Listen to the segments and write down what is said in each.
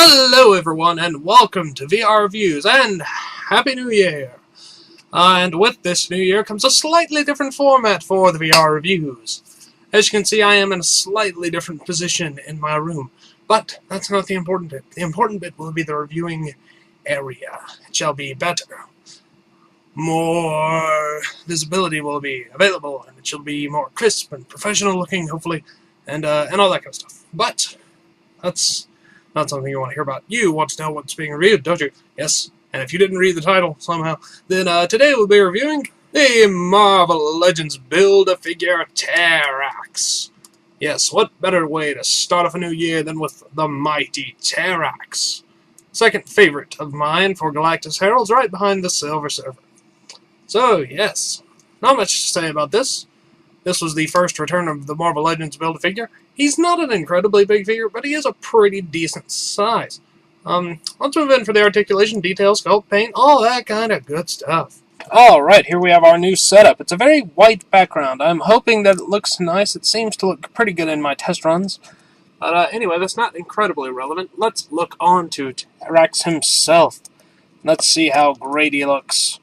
Hello everyone and welcome to VR Reviews and Happy New Year! And with this new year comes a slightly different format for the VR Reviews. As you can see, I am in a slightly different position in my room, but that's not the important bit. The important bit will be the reviewing area. It shall be better. More visibility will be available, and it shall be more crisp and professional looking, hopefully, and all that kind of stuff. But that's not something you want to hear about. You want to know what's being reviewed, don't you? Yes. And if you didn't read the title somehow, then today we'll be reviewing the Marvel Legends Build-A-Figure Terrax. Yes, what better way to start off a new year than with the mighty Terrax? Second favorite of mine for Galactus Heralds, right behind the Silver Surfer. So, yes, not much to say about this. This was the first return of the Marvel Legends Build-A-Figure. He's not an incredibly big figure, but he is a pretty decent size. Let's move in for the articulation, details, sculpt, paint, all that kind of good stuff. Alright, here we have our new setup. It's a very white background. I'm hoping that it looks nice. It seems to look pretty good in my test runs. But anyway, that's not incredibly relevant. Let's look on to Terrax himself. Let's see how great he looks.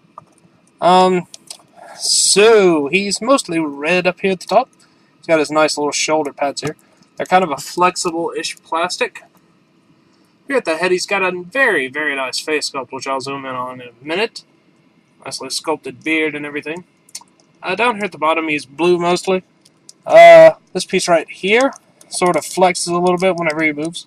So, he's mostly red up here at the top. He's got his nice little shoulder pads here. They're kind of a flexible-ish plastic. Here at the head, he's got a very, very nice face sculpt, which I'll zoom in on in a minute. Nicely sculpted beard and everything. Down here at the bottom, he's blue mostly. This piece right here sort of flexes a little bit whenever he moves,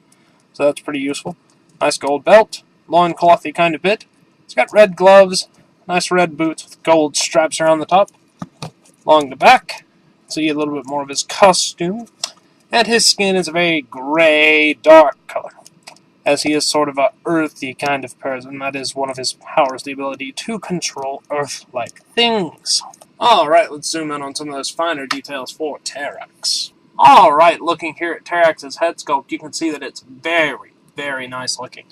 so that's pretty useful. Nice gold belt, loinclothy kind of bit. He's got red gloves. Nice red boots with gold straps around the top. Along the back, see a little bit more of his costume. And his skin is a very gray, dark color, as he is sort of a earthy kind of person. That is one of his powers, the ability to control earth-like things. Alright, let's zoom in on some of those finer details for Terrax. Alright, looking here at Terrax's head sculpt, you can see that it's very, very nice looking.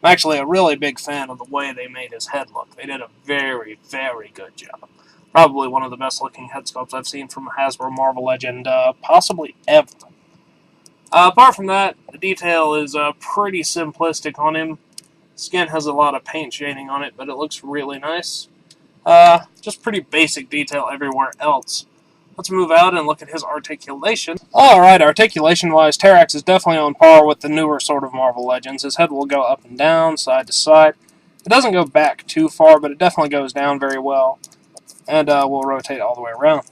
I'm actually a really big fan of the way they made his head look. They did a very, very good job. Probably one of the best looking head sculpts I've seen from a Hasbro Marvel Legend, possibly ever. Apart from that, the detail is pretty simplistic on him. Skin has a lot of paint shading on it, but it looks really nice. Just pretty basic detail everywhere else. Let's move out and look at his articulation. Alright, articulation-wise, Terrax is definitely on par with the newer sort of Marvel Legends. His head will go up and down, side to side. It doesn't go back too far, but it definitely goes down very well. And will rotate all the way around.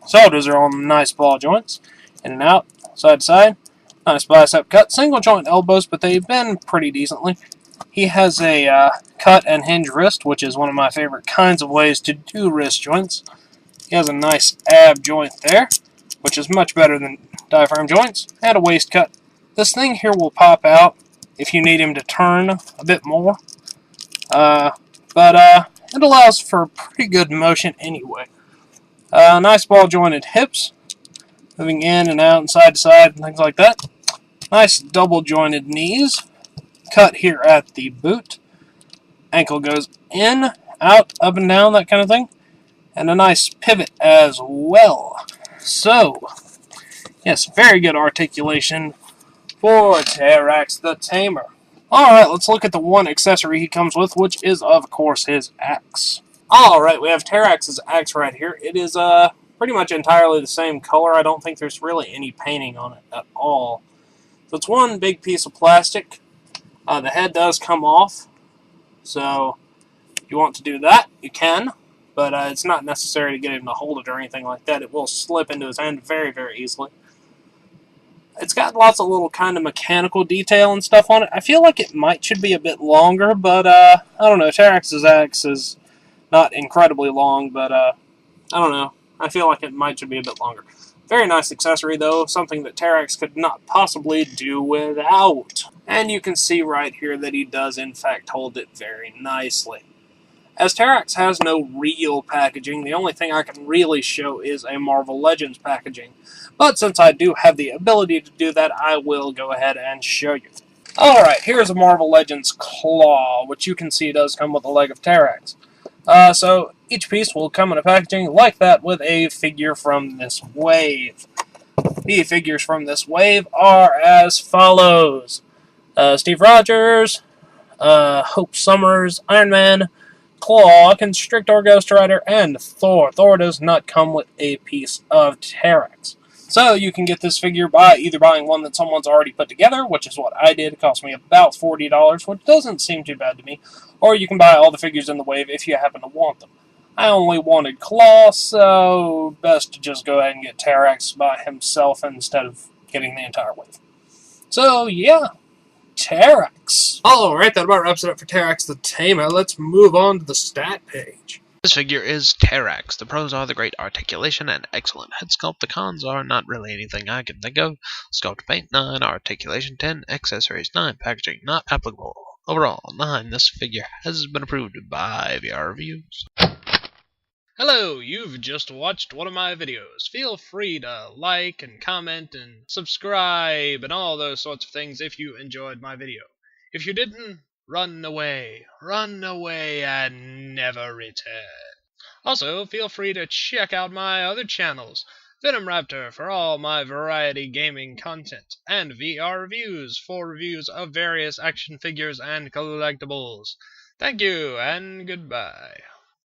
Shoulders are on nice ball joints. In and out, side to side. Nice bicep cut. Single joint elbows, but they've been pretty decently. He has a cut and hinge wrist, which is one of my favorite kinds of ways to do wrist joints. He has a nice ab joint there, which is much better than diaphragm joints, and a waist cut. This thing here will pop out if you need him to turn a bit more, but it allows for pretty good motion anyway. Nice ball jointed hips, moving in and out and side to side and things like that. Nice double jointed knees, cut here at the boot. Ankle goes in, out, up and down, that kind of thing. And a nice pivot as well. So, yes, very good articulation for Terrax the Tamer. Alright, let's look at the one accessory he comes with, which is, of course, his axe. Alright, we have Terrax's axe right here. It is pretty much entirely the same color. I don't think there's really any painting on it at all. So it's one big piece of plastic. The head does come off. So, if you want to do that, you can. But it's not necessary to get him to hold it or anything like that. It will slip into his hand very, very easily. It's got lots of little kind of mechanical detail and stuff on it. I feel like it should be a bit longer, but I don't know. Terrax's axe is not incredibly long, but I don't know. I feel like it should be a bit longer. Very nice accessory, though. Something that Terrax could not possibly do without. And you can see right here that he does, in fact, hold it very nicely. As Terrax has no real packaging, the only thing I can really show is a Marvel Legends packaging. But since I do have the ability to do that, I will go ahead and show you. Alright, here's a Marvel Legends claw, which you can see does come with a leg of Terrax. So each piece will come in a packaging like that with a figure from this wave. The figures from this wave are as follows. Steve Rogers, Hope Summers, Iron Man, Claw, Constrictor, Ghost Rider, and Thor. Thor does not come with a piece of Terrax. So you can get this figure by either buying one that someone's already put together, which is what I did. It cost me about $40, which doesn't seem too bad to me. Or you can buy all the figures in the wave if you happen to want them. I only wanted Claw, so best to just go ahead and get Terrax by himself instead of getting the entire wave. So yeah, Terrax. Alright, that about wraps it up for Terrax the Tamer. Let's move on to the stat page. This figure is Terrax. The pros are the great articulation and excellent head sculpt. The cons are not really anything I can think of. Sculpt paint 9, articulation 10, accessories 9, packaging not applicable. Overall 9. This figure has been approved by VR Reviews. Hello, you've just watched one of my videos. Feel free to like and comment and subscribe and all those sorts of things if you enjoyed my video. If you didn't, run away and never return. Also, feel free to check out my other channels, Venom Raptor for all my variety gaming content, and VR Reviews for reviews of various action figures and collectibles. Thank you, and goodbye.